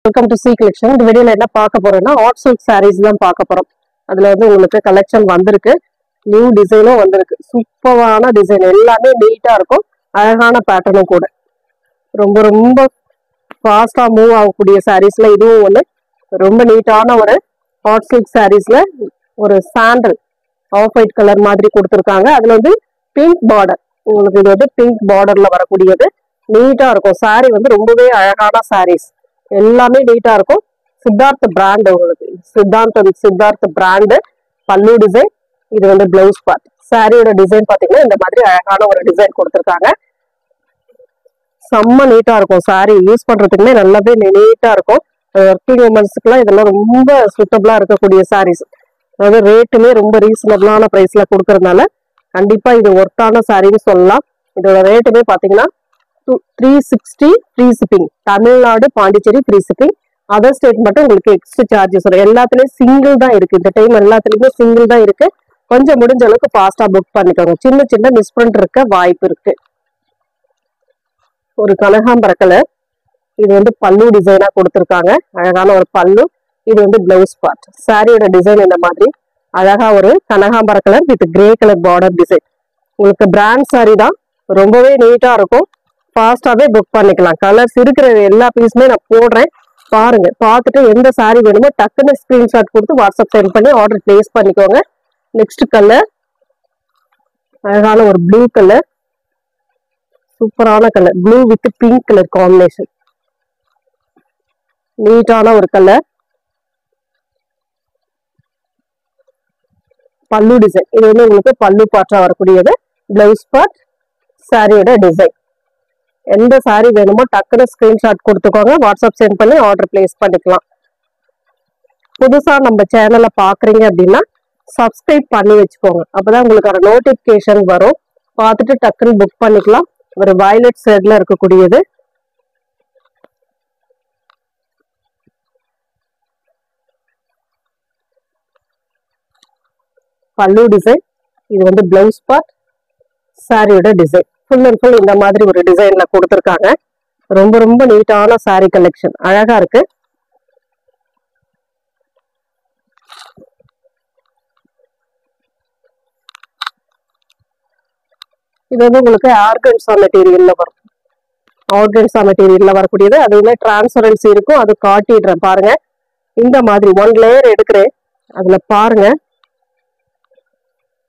Welcome to C collection. இந்த வீடியோல என்ன பார்க்க போறோம்னா ஹாட் சில்க் சாரீஸ் தான் பார்க்க போறோம். அதுல வந்து உங்களுக்கு கலெக்ஷன் வந்திருக்கு, நியூ டிசைனும் வந்திருக்கு. சூப்பரான டிசைன், எல்லாமே நீட்டா இருக்கும், அழகான பேட்டர்னும் கூட. ரொம்ப ரொம்ப ஃபாஸ்டா மூவ் ஆகக்கூடிய சாரீஸ்ல இதுவும் ஒன்று. ரொம்ப நீட்டான ஒரு ஹாட் சில்க் சாரீஸ்ல ஒரு சாண்டல் ஆஃப் ஒயிட் கலர் மாதிரி கொடுத்துருக்காங்க. அதுல வந்து பிங்க் பார்டர், உங்களுக்கு இது வந்து பிங்க் பார்டர்ல வரக்கூடியது. நீட்டா இருக்கும் சாரீ, வந்து ரொம்பவே அழகான சாரீஸ், எல்லாமே நீட்டா இருக்கும். சித்தார்த் பிராண்ட், உங்களுக்கு சித்தார்த் பிராண்டு. பல்லு டிசைன், இது வந்து பிளவுஸ் பார்ட். சாரியோட டிசைன் பாத்தீங்கன்னா இந்த மாதிரி அழகான ஒரு டிசைன் கொடுத்துருக்காங்க. செம்ம நீட்டா இருக்கும் சாரி, யூஸ் பண்றதுக்குமே நல்லாவே நீட்டா இருக்கும். ஒர்க்கிங் உமன்ஸுக்குலாம் இதெல்லாம் ரொம்ப சூட்டபிளா இருக்கக்கூடிய சாரீஸ். அதாவது ரேட்டுமே ரொம்ப ரீசனபிளான பிரைஸ்ல கொடுக்கறதுனால கண்டிப்பா இது ஒர்த்தான சாரின்னு சொல்லலாம். இதோட ரேட்டுமே பாத்தீங்கன்னா 360 free shipping. Tamil Nadu Pondicherry free shipping. Other state மட்டும் உங்களுக்கு எக்ஸ்ட்ரா சார்ஜஸ் வரும். எல்லாத்துலயும் சிங்கிள் தான் இருக்கு, இந்த டைம் எல்லாத்துலயுமே சிங்கிள் தான் இருக்கு. கொஞ்சம் முடிஞ்ச அளவுக்கு ஃபாஸ்டா புக் பண்ணிக்கோங்க, சின்ன சின்ன மிஸ் இருக்க வாய்ப்பு இருக்கு. ஒரு கனகாம்பர கலர், இது வந்து பல்லு டிசைனா கொடுத்துருக்காங்க, அழகான ஒரு பல்லு. இது வந்து பிளவுஸ் பார்ட். சாரியோட டிசைன் இந்த மாதிரி அழகா ஒரு கனகாம்பர colour with grey colour border design. உங்களுக்கு பிராண்ட் சாரி தான், ரொம்பவே நீட்டா இருக்கும். ஃபாஸ்டாவே புக் பண்ணிக்கலாம். கலர்ஸ் இருக்கிற எல்லா பீஸுமே நான் போடுறேன், பாருங்க. பார்த்துட்டு எந்த சாரி வேணுமோ டக்குன்னு ஸ்கிரீன்ஷாட் கொடுத்து வாட்ஸ்அப் சென்ட் பண்ணி ஆர்டர் பிளேஸ் பண்ணிக்கோங்க. நெக்ஸ்ட் கலர் அழகான ஒரு ப்ளூ கலர், சூப்பரான colour, blue with pink colour combination. நீட்டான ஒரு கலர். பல்லு டிசைன், இது வந்து உங்களுக்கு பல்லு பார்ட்டா வரக்கூடியது. பிளவுஸ் பார்ட், சாரியோட டிசைன். எந்த சாரி வேணுமோ டக்குனு ஸ்கிரீன்ஷாட் கொடுத்துக்கோங்க, வாட்ஸ்அப் சென்ட் பண்ணி ஆர்டர் பிளேஸ் பண்ணிக்கலாம். புதுசா நம்ம சேனலை பாக்குறீங்க அப்படின்னா சப்ஸ்கிரைப் பண்ணி வச்சுக்கோங்க, அப்பதான் உங்களுக்கு ஒரு நோட்டிபிகேஷன் வரும். பார்த்துட்டு டக்குன்னு புக் பண்ணிக்கலாம். ஒரு வயலட் ஷேட்ல இருக்கக்கூடியது. பல்லு டிசைன், இது வந்து பிளவுஸ் பார்ட், சாரியோட டிசைன். ஃபுல் அண்ட் ஃபுல் இந்த மாதிரி ஒரு டிசைன்ல கொடுத்துருக்காங்க. ரொம்ப ரொம்ப நீட்டான சாரி கலெக்ஷன், அழகா இருக்கு. இது வந்து உங்களுக்கு ஆர்கன்சா மெட்டீரியல்ல வரும். ஆர்கன்சா மெட்டீரியல்ல வரக்கூடியது. அதுவுமே டிரான்ஸ்பரன்சி இருக்கும், அது காட்டிடுறேன் பாருங்க. இந்த மாதிரி 1 லேயர் எடுக்கிறேன், அதுல பாருங்க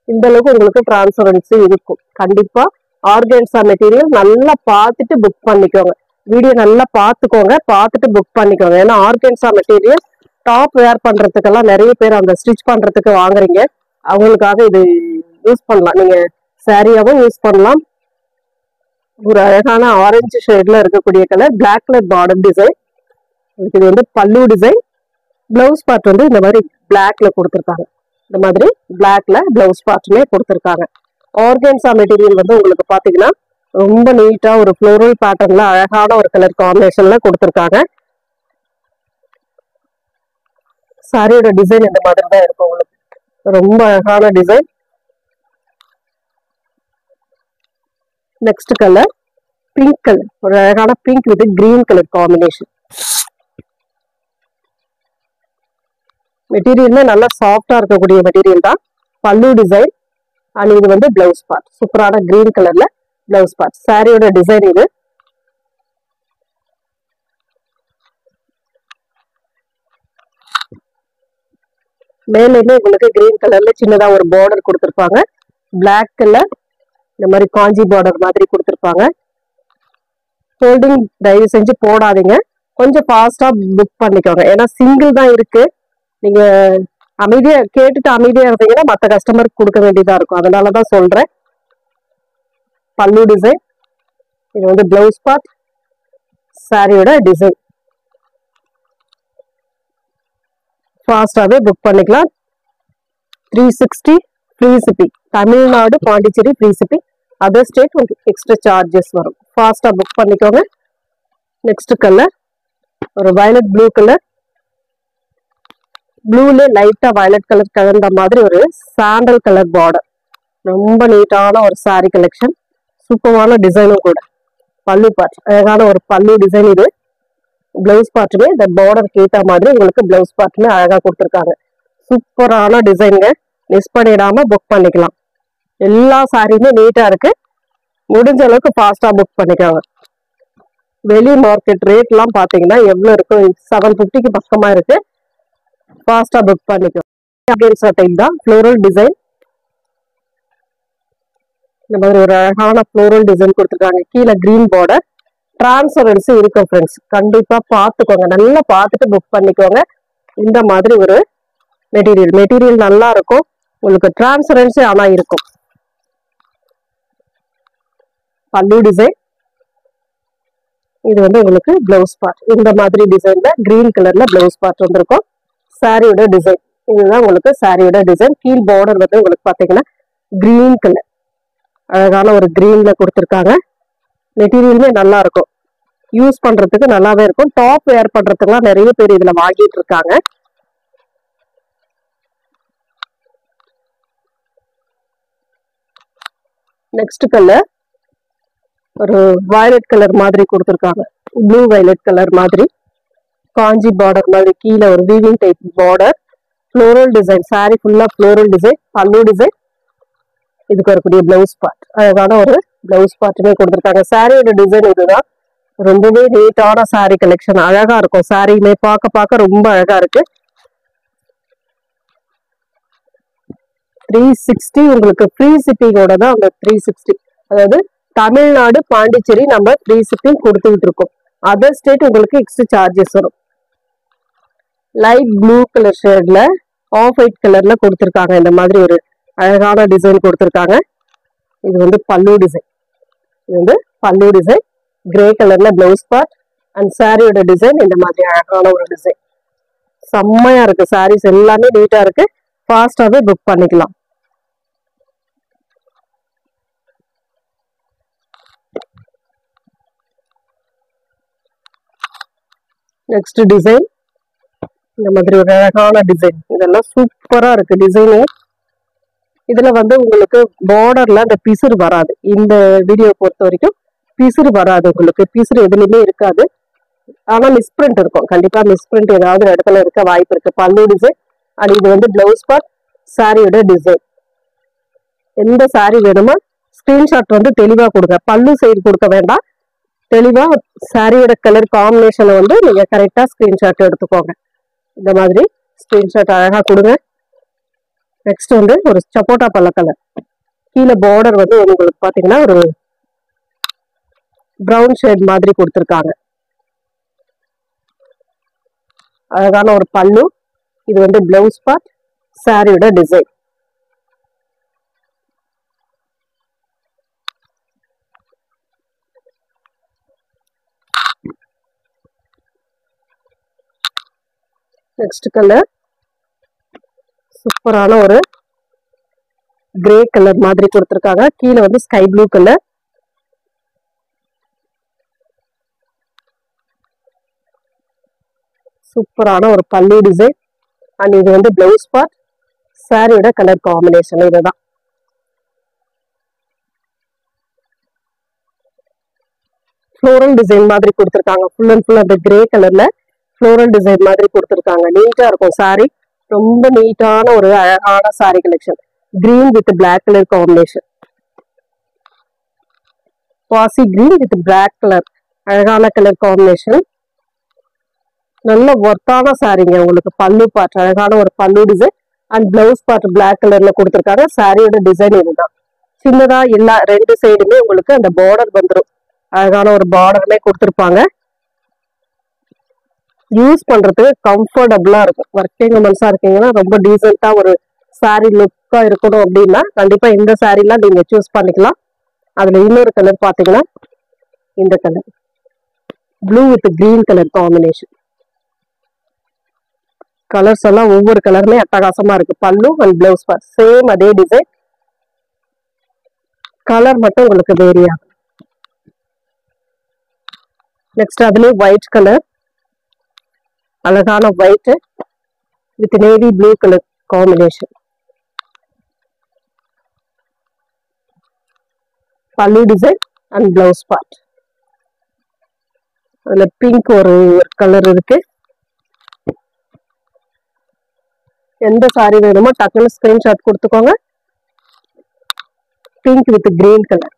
இந்த அளவுக்கு உங்களுக்கு டிரான்ஸ்பரன்சி இருக்கும். கண்டிப்பா ஆர்கன்சா மெட்டீரியல் நல்லா பார்த்துட்டு புக் பண்ணிக்கோங்க. வீடியோ நல்லா பார்த்துக்கோங்க, பார்த்துட்டு புக் பண்ணிக்கோங்க. ஏன்னா ஆர்கன்சா மெட்டீரியல் டாப் வேர் பண்றதுக்கெல்லாம் நிறைய பேர் அந்த ஸ்டிச் பண்றதுக்கு வாங்குறீங்க, அவங்களுக்காக இது யூஸ் பண்ணலாம். நீங்க சாரியாவும் யூஸ் பண்ணலாம். ஒரு அழகான ஆரஞ்சு ஷேட்ல இருக்கக்கூடிய colour, black colour border design. இது வந்து பல்லு டிசைன். பிளவுஸ் பார்ட் வந்து இந்த மாதிரி பிளாக்ல கொடுத்துருக்காங்க. இந்த மாதிரி பிளாக்ல பிளவுஸ் பார்ட்டுமே கொடுத்துருக்காங்க. ஆர்கன்சா மெட்டீரியல் வந்து உங்களுக்கு பாத்தீங்கன்னா ரொம்ப நீட்டா ஒரு ஃப்ளோரல் பேட்டர்ன்ல அழகான ஒரு கலர் காம்பினேஷன்ல கொடுத்துருக்காங்க. சாரியோட டிசைன் இந்த மாதிரி தான் இருக்கும் உங்களுக்கு, ரொம்ப அழகான design. Next colour pink colour, ஒரு அழகான pink with green colour combination. மெட்டீரியல்ல நல்லா சாஃப்டா இருக்கக்கூடிய மெட்டீரியல் தான். பல்லு டிசைன் அண்ட் இது வந்து பிளவுஸ் பார்ட். சூப்பரான கிரீன் கலர்ல பிளவுஸ் பார்ட். சாரியோட டிசைன் இது. மேலுமே உங்களுக்கு கிரீன் கலர்ல சின்னதா ஒரு பார்டர் கொடுத்துருப்பாங்க. பிளாக் கலர் இந்த மாதிரி காஞ்சி பார்டர் மாதிரி கொடுத்துருப்பாங்க. ஃபோல்டிங் தயவு செஞ்சு போடாதீங்க, கொஞ்சம் ஃபாஸ்டா புக் பண்ணிக்கோங்க. ஏன்னா சிங்கிள் தான் இருக்கு. நீங்க அமைதியா கேட்டுட்டு அமைதியா இருந்தீங்கன்னா மற்ற கஸ்டமருக்கு கொடுக்க வேண்டியதா இருக்கும், அதனாலதான் சொல்றேன். பல்லு டிசைன், இது வந்து பிளவுஸ் பார்ட், சாரியோட டிசைன். ஃபாஸ்டாவே புக் பண்ணிக்கலாம். 360 free shipping. Tamil Nadu Pondicherry free shipping. Other state உங்களுக்கு எக்ஸ்ட்ரா சார்ஜஸ் வரும். ஃபாஸ்டா புக் பண்ணிக்கோங்க. நெக்ஸ்ட் கலர் ஒரு வயலட் ப்ளூ கலர். ப்ளூல லைட்டா வயலட் கலர் கலந்த மாதிரி ஒரு சாண்டல் கலர் பார்டர். ரொம்ப நீட்டான ஒரு சாரி கலெக்ஷன், சூப்பரான டிசைனும் கூட. பல்லு பார்ட், அழகான ஒரு பல்லு டிசைன். இது பிளவுஸ் பார்ட்டுமே இந்த பார்டருக்கு ஏற்ற மாதிரி உங்களுக்கு பிளவுஸ் பார்ட்டுமே அழகா கொடுத்துருக்காங்க. சூப்பரான டிசைனுங்க. மிஸ் பண்ணிடாம புக் பண்ணிக்கலாம். எல்லா சாரியுமே நீட்டா இருக்கு. முடிஞ்ச அளவுக்கு ஃபாஸ்டா புக் பண்ணிக்கோங்க. வெளி மார்க்கெட் ரேட் எல்லாம் பாத்தீங்கன்னா எவ்வளவு இருக்கும்? 750க்கு பக்கமா இருக்கு. ஃபாஸ்டா புக் பண்ணிக்கோ. டைப் தான் ஃப்ளோரல் டிசைன். இந்த மாதிரி ஒரு அழகான ஃப்ளோரல் டிசைன் கொடுத்துருக்காங்க. கீழே கிரீன் பார்டர். டிரான்ஸ்பரன்சி இருக்கும் ஃப்ரெண்ட்ஸ். கண்டிப்பா பார்த்துக்கோங்க. நல்லா பார்த்துட்டு புக் பண்ணிக்கோங்க. இந்த மாதிரி ஒரு மெட்டீரியல் நல்லா இருக்கும். உங்களுக்கு டிரான்ஸ்பரன்சி ஆனா இருக்கும். பல்லு டிசைன். இது வந்து உங்களுக்கு பிளவுஸ் பார்ட். இந்த மாதிரி டிசைன்ல கிரீன் கலர்ல பிளவுஸ் பார்ட் வந்திருக்கும். சாரியோட டிசைன் இதுதான் உங்களுக்கு சாரியோட டிசைன். கீழ் பார்டர் வந்து உங்களுக்கு பாத்தீங்கன்னா கிரீன் கலர், அழகான ஒரு கிரீன்ல கொடுத்துருக்காங்க. மெட்டீரியலுமே நல்லா இருக்கும். யூஸ் பண்றதுக்கு நல்லாவே இருக்கும். டாப் வேர் பண்றதுக்குலாம் நிறைய பேர் இதுல வாங்கிட்டு இருக்காங்க. நெக்ஸ்ட் கலர் ஒரு வயலட் கலர் மாதிரி கொடுத்துருக்காங்க. ப்ளூ வயலட் கலர் மாதிரி காஞ்சி பார்டர் மாதிரி கீழே ஒரு weaving type border. Floral design. Sorry ஃபுல்லா ஃப்ளோரல் டிசைன். பல்லு டிசைன். இதுக்கு வரக்கூடிய பிளவுஸ் பார்ட். அழகான ஒரு பிளவுஸ் பார்ட்டுமே கொடுத்துருக்காங்க. சாரியோட டிசைன் இதுதான். ரொம்பவே நீட்டான சாரி கலெக்ஷன். அழகா இருக்கும். சாரியுமே பார்க்க ரொம்ப அழகா இருக்கு. 360 உங்களுக்கு ஃப்ரீ ஷிப்பிங்கோட தான் அந்த 360. அதாவது தமிழ்நாடு பாண்டிச்சேரி நம்ம ஃப்ரீ ஷிப்பிங் கொடுத்துக்கிட்டு இருக்கோம். அதர் ஸ்டேட் உங்களுக்கு எக்ஸ்ட்ரா சார்ஜஸ் வரும். லைட் ப்ளூ கலர் ஷேட்ல ஆஃப் ஒயிட் கலர்ல கொடுத்துருக்காங்க. இந்த மாதிரி ஒரு அழகான டிசைன் கொடுத்துருக்காங்க. இது வந்து பல்லு டிசைன். இது வந்து பல்லு டிசைன். கிரே கலர்ல பிளவுஸ் பார்ட் அண்ட் சாரியோட டிசைன் இந்த மாதிரி அழகான ஒரு டிசைன். செம்மையா இருக்கு. சாரீஸ் எல்லாமே நீட்டா இருக்கு. ஃபாஸ்டாவே புக் பண்ணிக்கலாம். நெக்ஸ்ட் டிசைன் இந்த மாதிரி ஒரு அழகான டிசைன். இதெல்லாம் சூப்பரா இருக்கு டிசைனு. இதுல வந்து உங்களுக்கு பார்டர்ல அந்த பிசுறு வராது. இந்த வீடியோ பொறுத்த வரைக்கும் பிசுறு வராது. உங்களுக்கு பிசுறு எதுலையுமே இருக்காது. ஆனா மிஸ்பிரிண்ட் இருக்கும். கண்டிப்பா மிஸ்பிரிண்ட் ஏதாவது இடத்துல இருக்க வாய்ப்பு இருக்கு. பல்லு டிசைன் அண்ட் இது வந்து பிளவுஸ் பார்ட். சாரியோட டிசைன். எந்த சாரி வேணுமோ ஸ்கிரீன்ஷாட் வந்து தெளிவா கொடுங்க. பல்லு சைடு கொடுக்க வேண்டாம். தெளிவா சாரியோட கலர் காம்பினேஷனை வந்து நீங்க கரெக்டா ஸ்கிரீன்ஷாட் எடுத்துக்கோங்க. இந்த மாதிரி ஸ்கிரீன்ஷாட் அழகா கொடுங்க. நெக்ஸ்ட் வந்து ஒரு சப்போட்டா பல்ல கலர். கீழே பார்டர் வந்து உங்களுக்கு பாத்தீங்கன்னா ஒரு பிரவுன் ஷேட் மாதிரி கொடுத்துருக்காங்க. அழகான ஒரு பல்லு. இது வந்து பிளவுஸ் பார்ட். சாரியோட டிசைன். நெக்ஸ்ட் கலர் சூப்பரான ஒரு கிரே கலர் மாதிரி கொடுத்துருக்காங்க. கீழே வந்து ஸ்கை ப்ளூ கலர். சூப்பரான ஒரு பல்லு டிசைன் அண்ட் இது வந்து பிளவுஸ் பார்ட். சாரியோட கலர் காம்பினேஷன் இதுதான். ஃப்ளோரல் டிசைன் மாதிரி கொடுத்துருக்காங்க. ஃபுல் அண்ட் ஃபுல் அந்த கிரே கலர்ல ஃப்ளோரல் டிசைன் மாதிரி கொடுத்துருக்காங்க. நீட்டா இருக்கும் சாரி. ரொம்ப நீட்டான ஒரு அழகான sari collection. Green with black colour combination. பாசி கிரீன் வித் பிளாக் கலர் அழகான கலர் காம்பினேஷன். நல்ல ஒர்த்தான சாரிங்க. உங்களுக்கு பல்லு பார்ட் அழகான ஒரு pallu design and blouse part black கலர்ல கொடுத்துருக்காங்க. சாரியோட டிசைன் இதுதான். சின்னதா எல்லா ரெண்டு சைடுமே உங்களுக்கு அந்த பார்டர் வந்துடும். அழகான ஒரு பார்டருமே கொடுத்துருப்பாங்க. யூஸ் பண்றதுக்கு கம்ஃபர்டபுளா இருக்கும். ஒர்க்கிங் உமன்ஸா இருக்கீங்கன்னா ரொம்ப டீசெண்டா ஒரு சாரி லுக்கா இருக்கணும் அப்படின்னா கண்டிப்பா இந்த சாரீலாம் நீங்க சூஸ் பண்ணிக்கலாம். அதுல இன்னொரு கலர் பாத்தீங்கன்னா இந்த colour blue with green colour combination. Colours எல்லாம் ஒவ்வொரு கலருமே அட்டகாசமா இருக்கு. பல்லு அண்ட் பிளவுஸ் பார்ட் சேம் அதே டிசைன். கலர் மட்டும் உங்களுக்கு வேரி ஆகும். நெக்ஸ்ட் அதுலயே ஒயிட் கலர். அழகான white with navy blue colour combination. பல்லு டிசைன் அண்ட் பிளவுஸ் பார்ட். அதுல பிங்க் ஒரு கலர் இருக்கு. எந்த சாரி வேணுமோ டக்குன்னு ஸ்கிரீன்ஷாட் கொடுத்துக்கோங்க. பிங்க் வித் கிரீன் கலர்,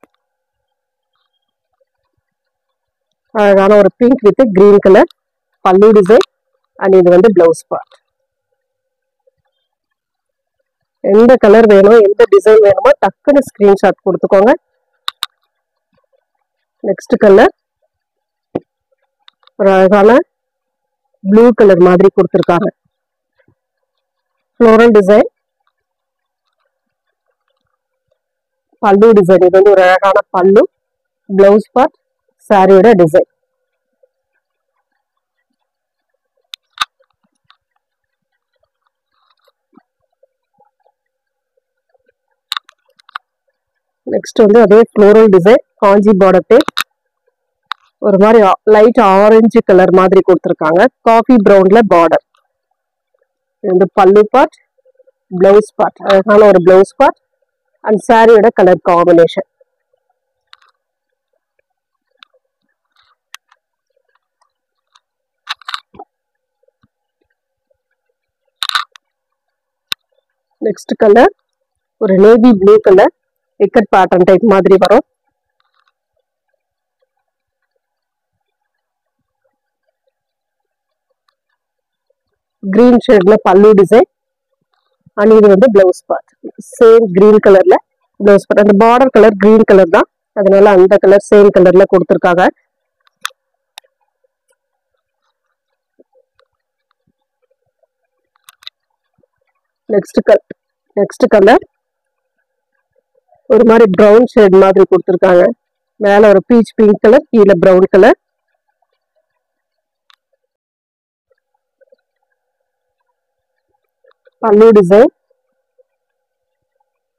அழகான ஒரு பிங்க் வித் கிரீன் கலர் பல்லு டிசைன். அண்ட் இது வந்து பிளவுஸ் பார்ட். எந்த கலர் வேணும், எந்த டிசைன் வேணுமோ டக்குன்னு ஸ்கிரீன்ஷாட் கொடுத்துக்கோங்க. நெக்ஸ்ட் கலர் ஒரு அழகான ப்ளூ கலர் மாதிரி கொடுத்துருக்காங்க. Floral design pallu design. இது வந்து ஒரு அழகான பல்லு, பிளவுஸ் பார்ட், சாரியோட டிசைன். நெக்ஸ்ட் வந்து அதே floral design, Kanchi border type, ஒரு மாதிரி லைட் ஆரஞ்சு கலர் மாதிரி கொடுத்துருக்காங்க. காஃபி ப்ரௌன்ல பார்டர். இது வந்து பல்லு பார்ட், பிளவுஸ் பார்ட், அழகான ஒரு பிளவுஸ் பார்ட் அண்ட் சாரியோட கலர் காம்பினேஷன். நெக்ஸ்ட் கலர் ஒரு navy blue colour, ikat pattern type மாதிரி வரும். கிரீன் ஷேட்ல பல்லு டிசைன் அண்ட் இது வந்து பிளவுஸ் பார்ட். சேம் கிரீன் கலர்ல பிளவுஸ் பார்ட். அந்த பார்டர் கலர் கிரீன் கலர் தான், அதனால அந்த கலர் சேம் கலர்ல கொடுத்துருக்காங்க. நெக்ஸ்ட் கலர் ஒரு மாதிரி ப்ரௌன் ஷேட் மாதிரி கொடுத்துருக்காங்க. மேல ஒரு பீச் பிங்க் கலர், கீழே ப்ரௌன் கலர். பல்லு டிசைன்,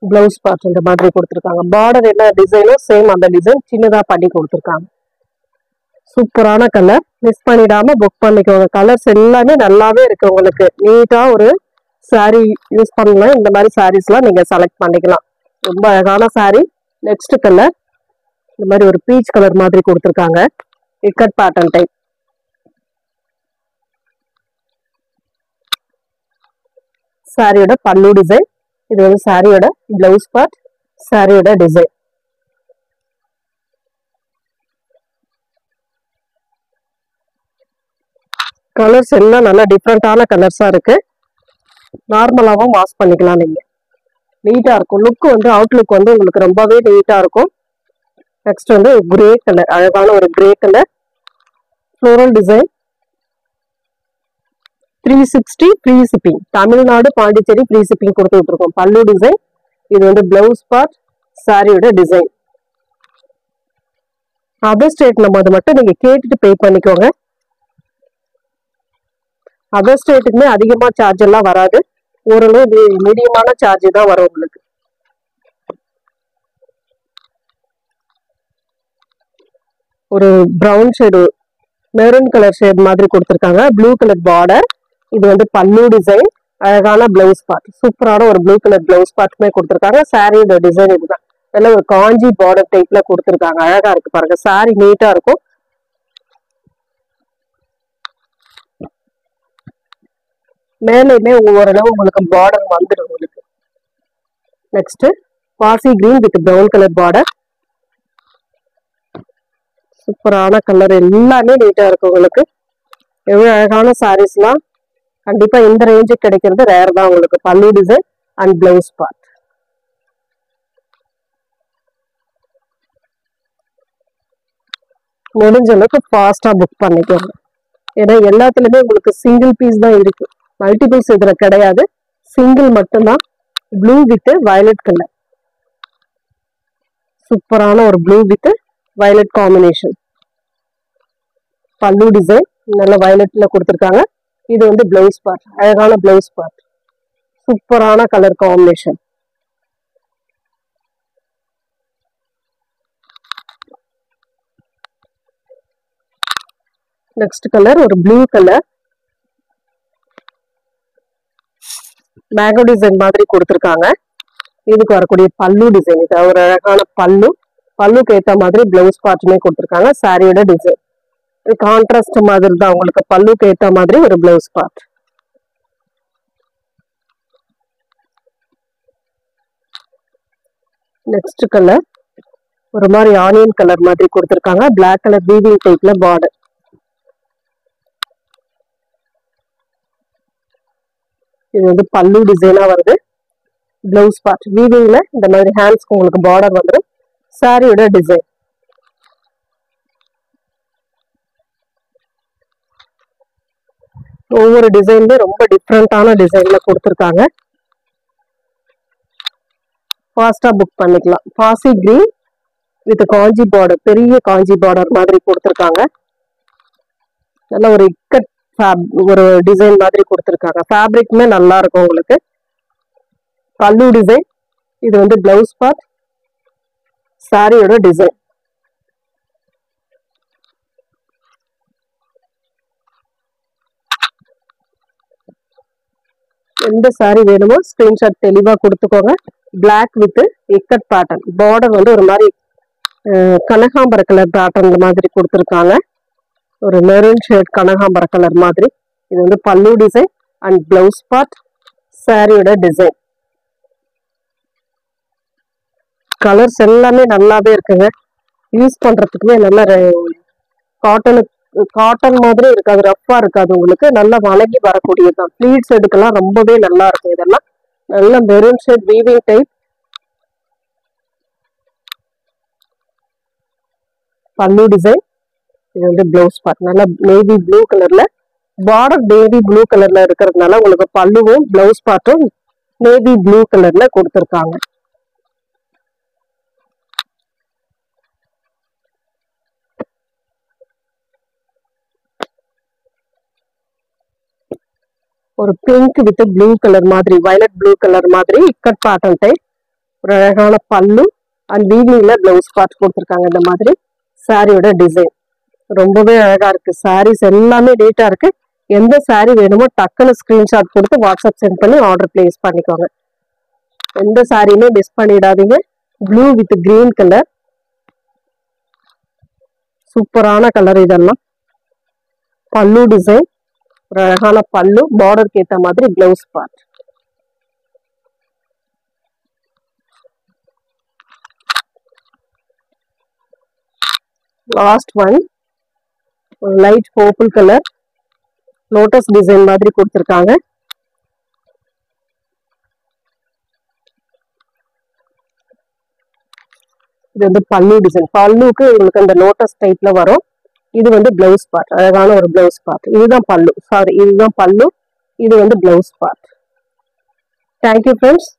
பிளவுஸ் பார்ட் இந்த மாதிரி கொடுத்துருக்காங்க. பார்டர் என்ன டிசைனோ சேம் அந்த டிசைன் சின்னதா பண்ணி கொடுத்துருக்காங்க. சூப்பரான கலர், மிஸ் பண்ணிடாம புக் பண்ணிக்கோங்க. கலர்ஸ் எல்லாமே நல்லாவே இருக்கு. உங்களுக்கு நீட்டா ஒரு சாரி யூஸ் பண்ணலாம். இந்த மாதிரி சாரீஸ்லாம் நீங்க செலக்ட் பண்ணிக்கலாம். ரொம்ப அழகான சாரி. நெக்ஸ்ட் கலர் இந்த மாதிரி ஒரு பீச் கலர் மாதிரி கொடுத்துருக்காங்க. Ikat pattern type. சாரியோட பல்லு டிசைன், இது வந்து சாரியோட பிளவுஸ் பார்ட், சாரியோட டிசைன். கலர்ஸ் எல்லாம் நல்லா டிஃப்ரெண்டான கலர்ஸா இருக்கு. நார்மலாவும் வாஷ் பண்ணிக்கலாம். நீங்க நீட்டா இருக்கும். லுக் வந்து அவுட்லுக் வந்து உங்களுக்கு ரொம்பவே நீட்டா இருக்கும். நெக்ஸ்ட் வந்து கிரே கலர், அழகான ஒரு grey colour, floral design, 360 free shipping. Tamil Nadu Pondicherry free shipping கொடுத்துட்டு இருக்கோம். பல்லு டிசைன், இது வந்து பிளவுஸ் பார்ட், சாரியோட டிசைன். அதர் ஸ்டேட் நம்ம அதை மட்டும் நீங்க கேட்டுட்டு பே பண்ணிக்கோங்க. அதர் ஸ்டேட்டுக்குமே அதிகமா சார்ஜ் எல்லாம் வராது. ஓரளவு மீடியமான சார்ஜ் தான் வரும் உங்களுக்கு. ஒரு brown shade, maroon colour shade மாதிரி கொடுத்துருக்காங்க. ப்ளூ கலர் பார்டர், இது வந்து பல்லு டிசைன், அழகான பிளவுஸ் பார்ட். சூப்பரான ஒரு ப்ளூ கலர் பிளவுஸ் பார்ட்டுமே கொடுத்துருக்காங்க. சாரியோட டிசைன் இதுதான். நல்ல ஒரு காஞ்சி பார்டர் டைப்ல கொடுத்துருக்காங்க. அழகா இருக்கு பாருங்க. சாரி நீட்டா இருக்கும். மேலேயுமே ஓரளவு உங்களுக்கு பார்டர் வந்துடும் உங்களுக்கு. நெக்ஸ்ட் பாசி green with brown colour border. சூப்பரான கலர், எல்லாமே நீட்டா இருக்கும் உங்களுக்கு. எவ்வளவு அழகான சாரீஸ்லாம் கண்டிப்பா இந்த ரேஞ்சுக்கு கிடைக்கிறது ரேர் தான் உங்களுக்கு. பல்லு டிசைன் அண்ட் பிளவுஸ் பார்ட். முடிஞ்ச அளவுக்கு ஃபாஸ்டா புக் பண்ணிக்கோங்க. ஏன்னா எல்லாத்துலயுமே உங்களுக்கு சிங்கிள் பீஸ் தான் இருக்கு. மல்டிபிள்ஸ் இதுல கிடையாது. சிங்கிள் மட்டும்தான். Blue with violet colour. சூப்பரான ஒரு ப்ளூ வித் வயலட் காம்பினேஷன். பல்லு டிசைன் நல்ல வயலட்ல கொடுத்துருக்காங்க. இது வந்து பிளவுஸ் பார்ட், அழகான பிளவுஸ் பார்ட். சூப்பரான கலர் காம்பினேஷன். நெக்ஸ்ட் கலர் ஒரு ப்ளூ கலர், மேங்கோ டிசைன் மாதிரி கொடுத்துருக்காங்க. இதுக்கு வரக்கூடிய பல்லு டிசைன், இது ஒரு அழகான பல்லு. பல்லுக்கு ஏற்ற மாதிரி பிளவுஸ் பார்ட்டுமே கொடுத்துருக்காங்க. சாரியோட டிசைன். கான்ட்ராஸ்ட் மாதிரி தான் உங்களுக்கு பல்லுக்கு ஏத்த மாதிரி ஒரு பிளவுஸ் பார்ட். நெக்ஸ்ட் கலர் ஒரு மாதிரி ஆனியன் கலர் மாதிரி கொடுத்துருக்காங்க. பிளாக் கலர் வீவிங் டைப்ல பார்டர். இது வந்து பல்லு டிசைனா வருது. பிளவுஸ் பார்ட் வீவிங்ல இந்த மாதிரி ஹேண்ட்ஸ்க்கு உங்களுக்கு பார்டர் வந்துடும். சாரியோட டிசைன் ஒவ்வொரு டிசைன்ல ரொம்ப டிஃப்ரெண்டான டிசைன்ல கொடுத்துருக்காங்க. ஃபாஸ்டா புக் பண்ணிக்கலாம். பாசி கிரீன் வித் காஞ்சி பார்டர், பெரிய காஞ்சி பார்டர் மாதிரி கொடுத்துருக்காங்க. நல்ல ஒரு இக்கட் ஒரு டிசைன் மாதிரி கொடுத்துருக்காங்க. ஃபேப்ரிக்குமே நல்லா இருக்கும் உங்களுக்கு. பல்லு டிசைன். இது வந்து பிளவுஸ் பார்ட், சாரியோட டிசைன். எந்த சாரி வேணுமோ ஸ்கிரீன்ஷாட் தெளிவா கொடுத்துக்கோங்க. Black with ikat pattern. Border வந்து ஒரு மாதிரி கனகாம்பர கலர் பேட்டர்ன் மாதிரி கொடுத்துருக்காங்க. ஒரு மெரூன் ஷேட் கனகாம்பர கலர் மாதிரி. இது வந்து பல்லு டிசைன் அண்ட் பிளவுஸ் பார்ட், சாரியோட டிசைன். கலர்ஸ் எல்லாமே நல்லாவே இருக்குங்க. யூஸ் பண்றதுக்குமே நல்ல காட்டன் மாதிரி இருக்காது, ரஃப்பா இருக்காது. உங்களுக்கு நல்லா வணங்கி வரக்கூடியதுதான். ப்ளீட்ஸ் எடுக்கலாம் ரொம்பவே நல்லா இருக்கும். இதெல்லாம் நல்ல மெரூன் ஷேட் வீவிங் டைப். பல்லு டிசைன். இது வந்து பிளவுஸ் பார்ட். நல்லா நேவி ப்ளூ கலர்ல பார்டர், நேவி ப்ளூ கலர்ல இருக்கிறதுனால உங்களுக்கு பல்லுவும் பிளவுஸ் பார்ட்டும் நேவி ப்ளூ கலர்ல கொடுத்துருக்காங்க. ஒரு பிங்க் வித் ப்ளூ கலர் மாதிரி, வயலட் ப்ளூ கலர் மாதிரி இக்கட் பேட்டர்ன் டைப். ஒரு அழகான பல்லு அண்ட் வீவிங்ல பிளவுஸ் பார்ட் கொடுத்துருக்காங்க. இந்த மாதிரி சாரியோட டிசைன் ரொம்பவே அழகா இருக்கு. சாரீஸ் எல்லாமே நீட்டா இருக்கு. எந்த சாரி வேணுமோ டக்குன்னு ஸ்கிரீன்ஷாட் கொடுத்து வாட்ஸ்அப் சென்ட் பண்ணி ஆர்டர் பிளேஸ் பண்ணிக்கோங்க. எந்த சாரியுமே மிஸ் பண்ணிடாதீங்க. ப்ளூ வித் கிரீன் கலர், சூப்பரான கலர் இதெல்லாம். பல்லு டிசைன், ஒரு அழகான பல்லு, பார்டருக்கு ஏற்ற மாதிரி blouse part. Last one light purple colour lotus design மாதிரி கொடுத்துருக்காங்க. இது வந்து பல்லு டிசைன். பல்லுக்கு உங்களுக்கு அந்த லோட்டஸ் டைப்ல வரும். இது வந்து பிளவுஸ் பார்ட், அழகான ஒரு பிளவுஸ் பார்ட். இதுதான் பல்லு, சாரி இதுதான் பல்லு. இது வந்து பிளவுஸ் பார்ட். Thank you friends.